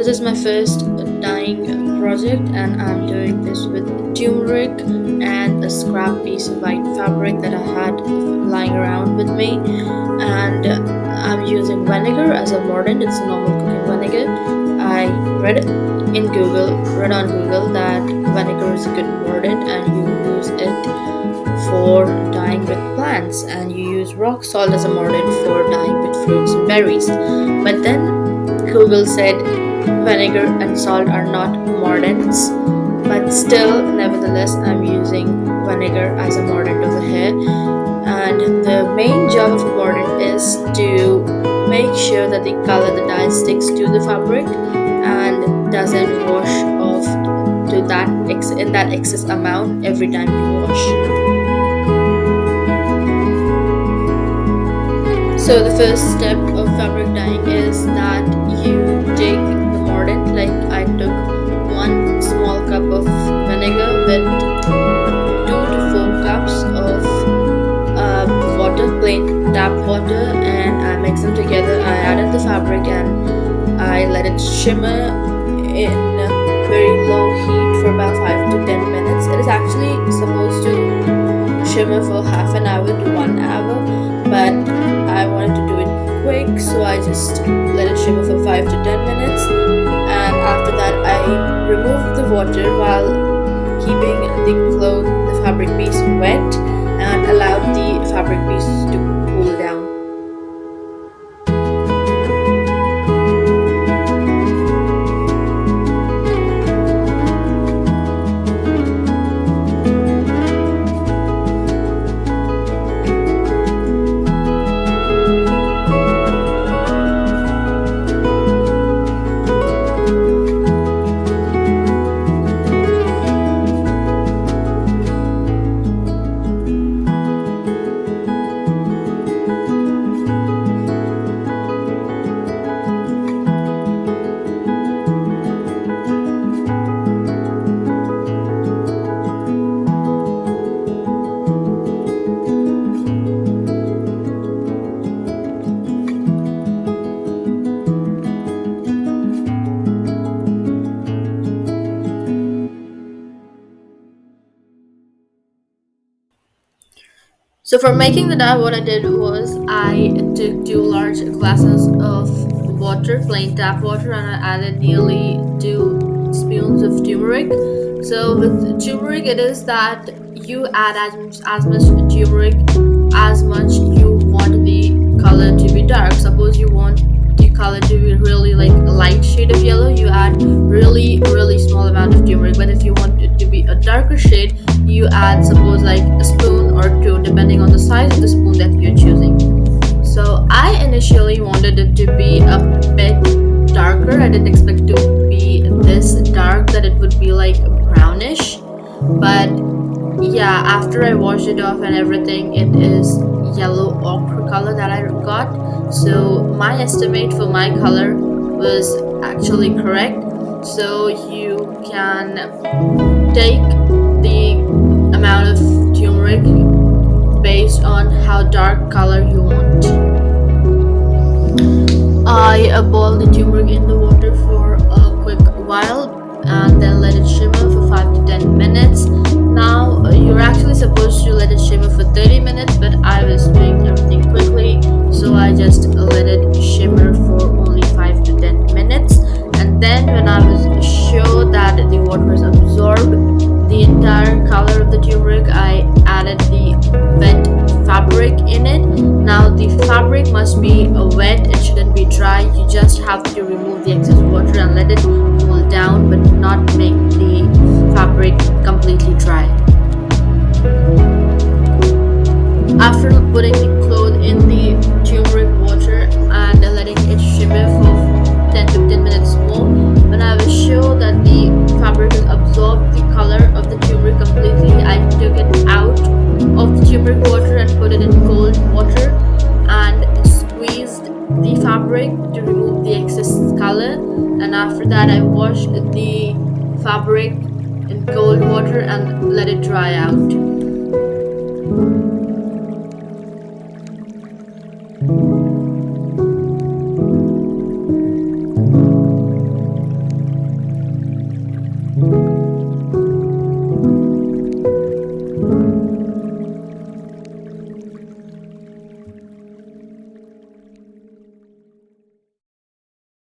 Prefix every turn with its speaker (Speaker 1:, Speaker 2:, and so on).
Speaker 1: This is my first dyeing project, and I'm doing this with turmeric and a scrap piece of white fabric that I had lying around with me. And I'm using vinegar as a mordant. It's a normal cooking vinegar. I read on Google that vinegar is a good mordant, and you use it for dyeing with plants, and you use rock salt as a mordant for dyeing with fruits and berries. But then Google said vinegar and salt are not mordants, but still, nevertheless, I'm using vinegar as a mordant over here. And the main job of a mordant is to make sure that the color the dye sticks to the fabric and doesn't wash off to that excess amount every time you wash. So the first step of fabric dyeing is that you take the mordant. Like I took one small cup of vinegar with 2 to 4 cups of water, plain tap water, and I mixed them together. I added the fabric and I let it shimmer in very low heat for about 5 to 10 minutes. It is actually supposed to shimmer for half an hour to 1 hour, but I wanted to do it quick, so I just let it shimmer for 5 to 10 minutes. And after that, I removed the water while keeping the fabric piece wet, and allowed the fabric piece to cool down. So for making the dye, what I did was I took 2 large glasses of water, plain tap water, and I added nearly 2 spoons of turmeric. So with turmeric, it is that you add as much turmeric as much you want the color to be dark. Suppose you want the color to be really like a light shade of yellow, you add really small amount of turmeric. But if you want it to be a darker shade, you add suppose like a spoon or 2 depending on the size of the spoon that you're choosing. So I initially wanted it to be a bit darker. I didn't expect to be this dark, that it would be like brownish. But yeah, after I washed it off and everything, it is yellow ochre color that I got. So my estimate for my color was actually correct. So you can take the amount of turmeric based on how dark color you want. I boiled the turmeric in the water for a quick while and then let it shimmer for 5 to 10 minutes. Now you're actually supposed to let it shimmer for 30 minutes, but I was doing everything quickly, so I just let it shimmer for only 5 to 10 minutes. And then when I was sure that the water has absorbed the entire color of the turmeric, I added the wet fabric in it. Now the fabric must be wet, it shouldn't be dry. You just have to remove the excess water and let it cool down, but not make the fabric completely dry. After putting the cloth in the turmeric water and letting it shimmer for 10 to 15 minutes more, when I was sure that the fabric has absorbed the color of the turmeric completely, I took it out of the turmeric water and put it in cold water and squeezed the fabric to remove the excess color. And after that, I washed the fabric in cold water and let it dry out.